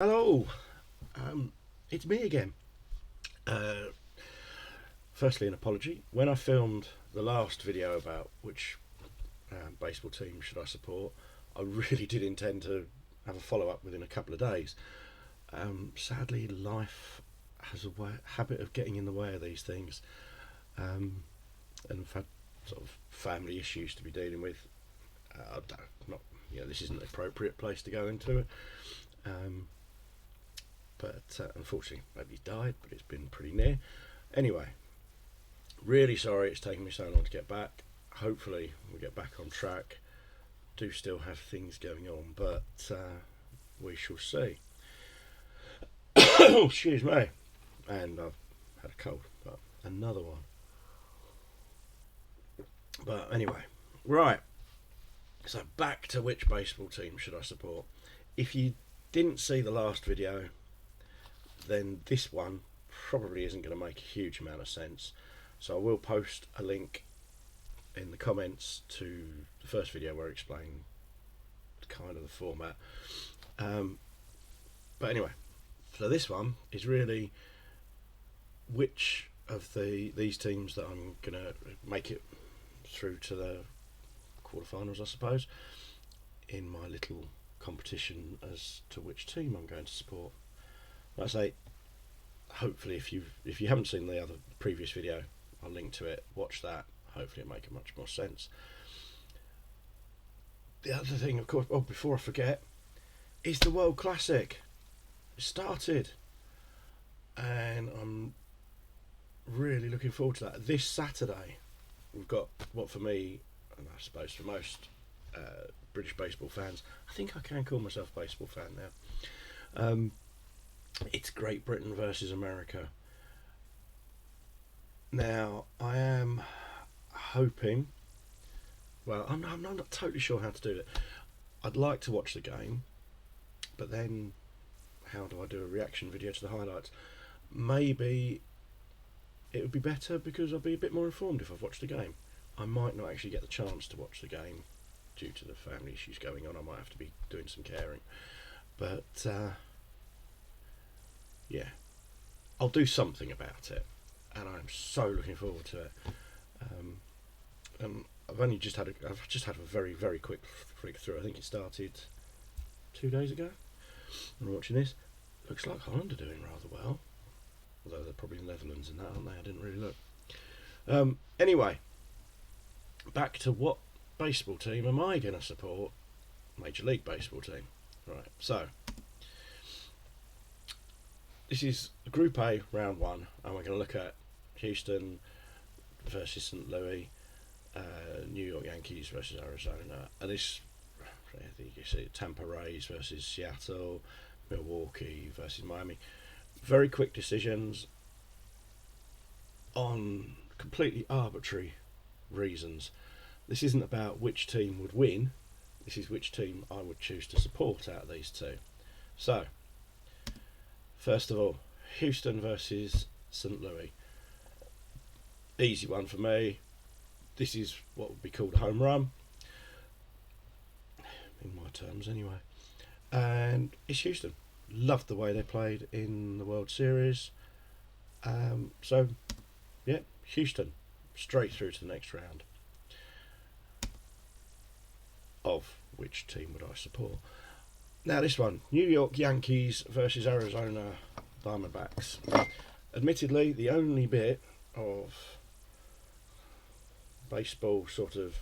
Hello, it's me again. Uh, Firstly, an apology. When I filmed the last video about which baseball team should I support, I really did intend to have a follow up within a couple of days. Sadly, life has a habit of getting in the way of these things, and I've had sort of family issues to be dealing with. Not, this isn't the appropriate place to go into it. Um, but unfortunately nobody's died, but it's been pretty near. Anyway, really sorry it's taken me so long to get back. Hopefully we'll get back on track. Do still have things going on, but we shall see. Oh, excuse me. And I've had a cold, but another one. But anyway, right. So back to which baseball team should I support? If you didn't see the last video, then this one probably isn't going to make a huge amount of sense. So I will post a link in the comments to the first video where I explain kind of the format. But anyway, so this one is really which of these teams that I'm going to make it through to the quarterfinals, I suppose, in my little competition as to which team I'm going to support. Like I say, hopefully if you haven't seen the other previous video, I'll link to it. Watch that. Hopefully it'll make much more sense. The other thing, of course, before I forget, is the World Classic. It started, and I'm really looking forward to that. This Saturday, we've got what for me, and I suppose for most British baseball fans, I think I can call myself a baseball fan now. It's Great Britain versus America. Now, I am hoping, well, I'm not totally sure how to do it. I'd like to watch the game, but then how do I do a reaction video to the highlights? Maybe it would be better because I'll be a bit more informed if I've watched the game. I might not actually get the chance to watch the game due to the family issues going on. I might have to be doing some caring. But yeah, I'll do something about it, and I'm so looking forward to it. I've just had a very, very quick flick through. I think it started 2 days ago. I'm watching this. Looks like Holland are doing rather well, although they're probably the Netherlands in that, aren't they? I didn't really look. Anyway, back to what baseball team am I going to support? Major League Baseball team. Right, so this is Group A, Round 1, and we're going to look at Houston versus St. Louis, New York Yankees versus Arizona, and this, I think you see Tampa Rays versus Seattle, Milwaukee versus Miami. Very quick decisions on completely arbitrary reasons. This isn't about which team would win, this is which team I would choose to support out of these two. So, first of all, Houston versus St. Louis. Easy one for me. This is what would be called a home run, in my terms anyway. And it's Houston. Loved the way they played in the World Series. So, yeah, Houston. Straight through to the next round. Of which team would I support? Now this one, New York Yankees versus Arizona Diamondbacks. Admittedly, the only bit of baseball sort of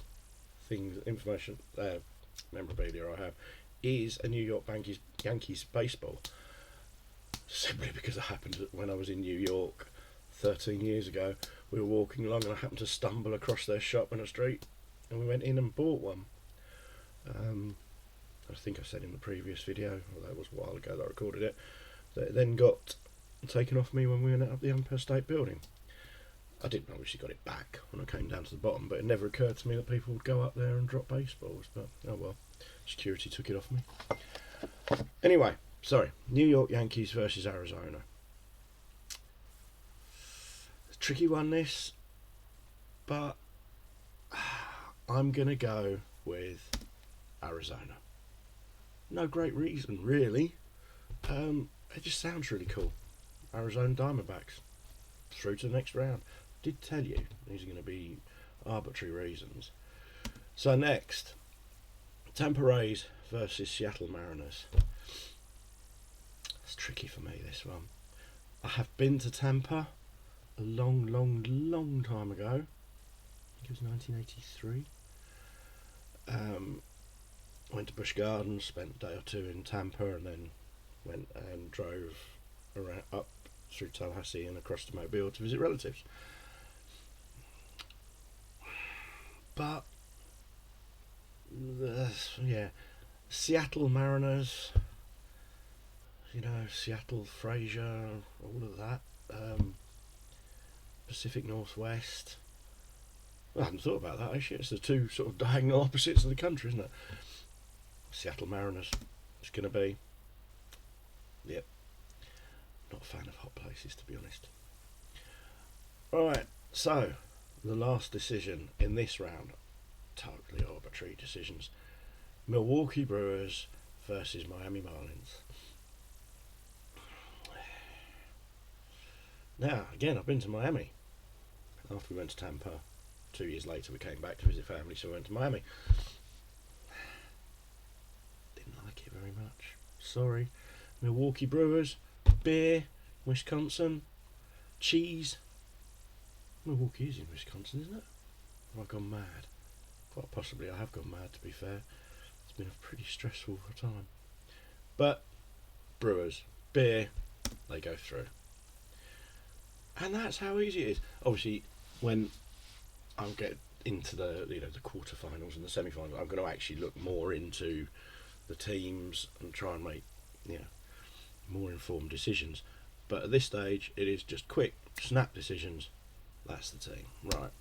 things, information, memorabilia I have is a New York Yankees baseball. Simply because it happened when I was in New York 13 years ago. We were walking along and I happened to stumble across their shop in a street, and we went in and bought one. I think I said in the previous video, although it was a while ago that I recorded it, that it then got taken off me when we went up the Empire State Building. I didn't obviously got it back when I came down to the bottom, but it never occurred to me that people would go up there and drop baseballs. But oh well, security took it off me. Anyway, sorry, New York Yankees versus Arizona. It's a tricky one this, but I'm gonna go with Arizona. No great reason really. It just sounds really cool. Arizona Diamondbacks through to the next round. Did tell you these are going to be arbitrary reasons. So next, Tampa Rays versus Seattle Mariners. It's tricky for me, this one. I have been to Tampa a long time ago. I think it was 1983. Went to Busch Gardens, spent a day or two in Tampa, and then went and drove around up through Tallahassee and across to Mobile to visit relatives. But Seattle Mariners, Seattle, Frazier, all of that, Pacific Northwest. I hadn't thought about that actually. It's the two sort of diagonal opposites of the country, isn't it? Seattle Mariners. It's going to be. Yep. Not a fan of hot places, to be honest. Alright, so the last decision in this round, totally arbitrary decisions. Milwaukee Brewers versus Miami Marlins. Now, again, I've been to Miami. After we went to Tampa, 2 years later we came back to visit family, so we went to Miami. Didn't like it very much. Sorry. Milwaukee Brewers, beer, Wisconsin, cheese. Milwaukee is in Wisconsin, isn't it? Have I gone mad? Quite possibly I have gone mad, to be fair. It's been a pretty stressful time. But Brewers, beer, they go through. And that's how easy it is. Obviously, when I get into the the quarterfinals and the semi-finals, I'm going to actually look more into the teams and try and make more informed decisions. But at this stage, it is just quick, snap decisions. That's the team, right?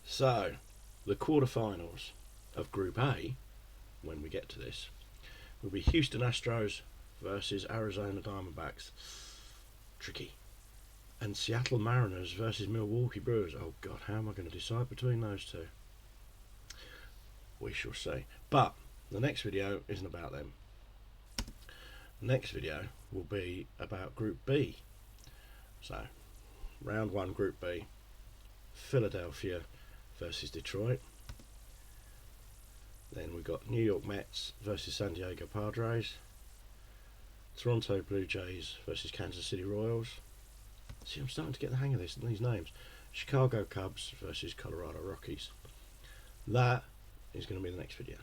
So, the quarterfinals of Group A, when we get to this, will be Houston Astros versus Arizona Diamondbacks. Tricky. And Seattle Mariners versus Milwaukee Brewers. Oh God, how am I going to decide between those two? We shall see. But the next video isn't about them. The next video will be about Group B. So, round 1, Group B. Philadelphia versus Detroit. Then we've got New York Mets versus San Diego Padres. Toronto Blue Jays versus Kansas City Royals. See, I'm starting to get the hang of these names. Chicago Cubs versus Colorado Rockies. That is going to be the next video.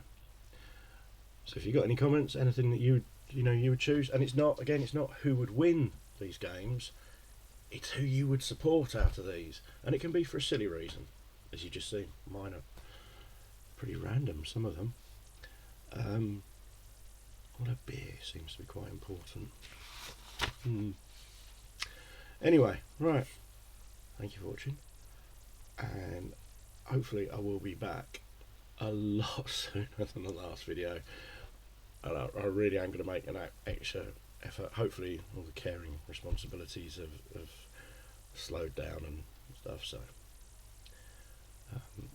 So if you've got any comments, anything that you would choose, and it's not who would win these games, it's who you would support out of these, and it can be for a silly reason, as you just see. Mine are pretty random, some of them. Well, a beer seems to be quite important. Anyway, right, thank you for watching, and hopefully I will be back a lot sooner than the last video, and I really am going to make an extra effort. Hopefully all the caring responsibilities have slowed down and stuff, so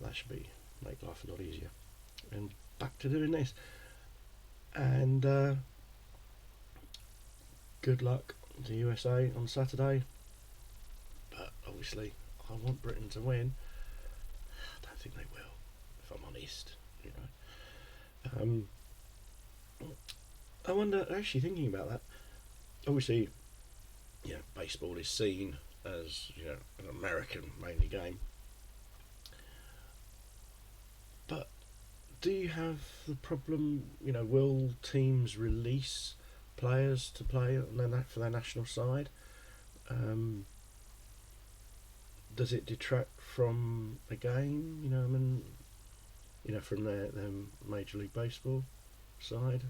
that should make life a lot easier. And back to doing this, and good luck to USA on Saturday. But obviously I want Britain to win. I don't think they will, if I'm honest. I wonder, actually thinking about that, obviously baseball is seen as an American mainly game, but do you have the problem, will teams release players to play for their national side? Does it detract from the game, from their Major League Baseball side,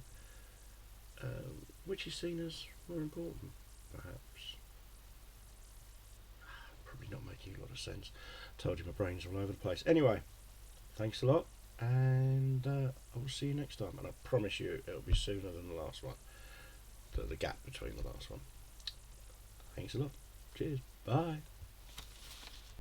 which is seen as more important, perhaps? Probably not making a lot of sense. Told you my brain's all over the place. Anyway, thanks a lot, and I will see you next time, and I promise you it'll be sooner than the last one, the gap between the last one. Thanks a lot. Cheers. Bye.